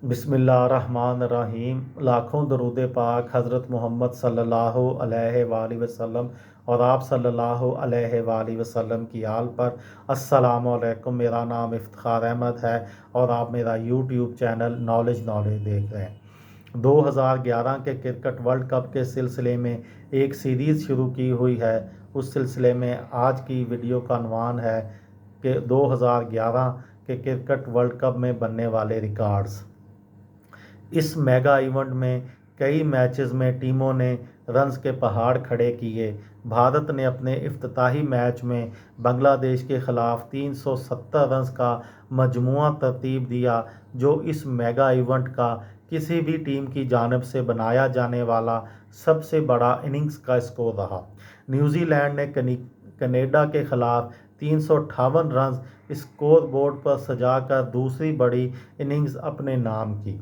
بسم اللہ الرحمن الرحیم۔ لاکھوں درود پاک حضرت محمد صلی اللہ علیہ وآلہ وسلم اور آپ صلی اللہ علیہ وآلہ وسلم کی آل پر۔ السلام علیکم، میرا نام افتخار احمد ہے اور آپ میرا یوٹیوب چینل نالج دیکھ رہے ہیں۔ 2011 کے کرکٹ ورلڈ کپ کے سلسلے میں ایک سیریز شروع کی ہوئی ہے۔ اس سلسلے میں آج کی ویڈیو کا عنوان ہے کہ 2011 کے کرکٹ ورلڈ کپ میں بننے والے ریکارڈز۔ اس میگا ایونٹ میں کئی میچز میں ٹیموں نے رنز کے پہاڑ کھڑے کیے۔ بھارت نے اپنے افتتاحی میچ میں بنگلہ دیش کے خلاف 370 رنز کا مجموعہ ترتیب دیا، جو اس میگا ایونٹ کا کسی بھی ٹیم کی جانب سے بنایا جانے والا سب سے بڑا اننگز کا اسکور رہا۔ نیوزی لینڈ نے کینیڈا کے خلاف 358 رنز اسکور بورڈ پر سجا کر دوسری بڑی اننگز اپنے نام کی۔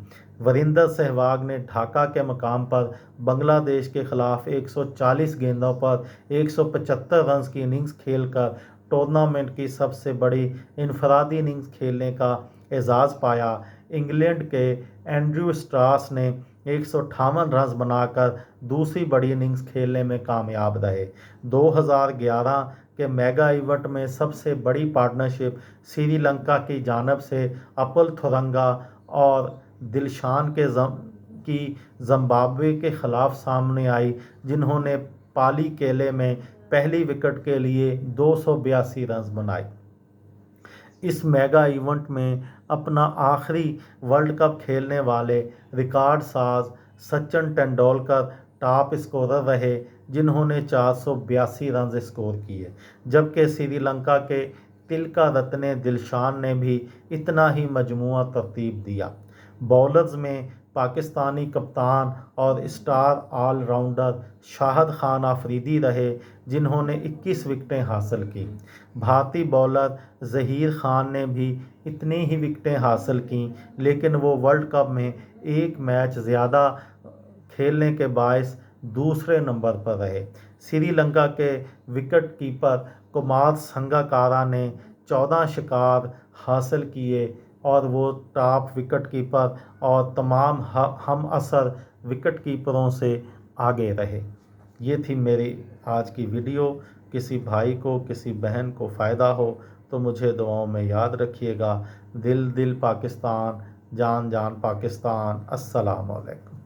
وریندر سہواگ نے ڈھاکہ کے مقام پر بنگلہ دیش کے خلاف 140 گیندوں پر 175 رنز کی اننگز کھیل کر ٹورنامنٹ کی سب سے بڑی انفرادی اننگز کھیلنے کا اعزاز پایا۔ انگلینڈ کے اینڈریو اسٹاس نے 158 رنز بنا کر دوسری بڑی اننگز کھیلنے میں کامیاب رہے۔ 2011 کے میگا ایونٹ میں سب سے بڑی پارٹنرشپ سری لنکا کی جانب سے اپل تھرنگا اور دلشان کی زمبابوے کے خلاف سامنے آئی، جنہوں نے پالی کیلے میں پہلی وکٹ کے لیے 282 رنز بنائے۔ اس میگا ایونٹ میں اپنا آخری ورلڈ کپ کھیلنے والے ریکارڈ ساز سچن ٹنڈولکر ٹاپ اسکورر رہے، جنہوں نے 482 رنز اسکور کیے، جبکہ سری لنکا کے تلکا رتنے دلشان نے بھی اتنا ہی مجموعہ ترتیب دیا۔ باؤلرز میں پاکستانی کپتان اور اسٹار آل راؤنڈر شاہد خان آفریدی رہے، جنہوں نے 21 وکٹیں حاصل کی۔ بھارتی باؤلر ظہیر خان نے بھی اتنی ہی وکٹیں حاصل کیں، لیکن وہ ورلڈ کپ میں ایک میچ زیادہ کھیلنے کے باعث دوسرے نمبر پر رہے۔ سری لنکا کے وکٹ کیپر کمار سنگاکارا نے 14 شکار حاصل کیے اور وہ ٹاپ وکٹ کیپر اور تمام ہم عصر وکٹ کیپروں سے آگے رہے۔ یہ تھی میری آج کی ویڈیو۔ کسی بھائی کو، کسی بہن کو فائدہ ہو تو مجھے دعاؤں میں یاد رکھیے گا۔ دل دل پاکستان، جان جان پاکستان۔ السلام علیکم۔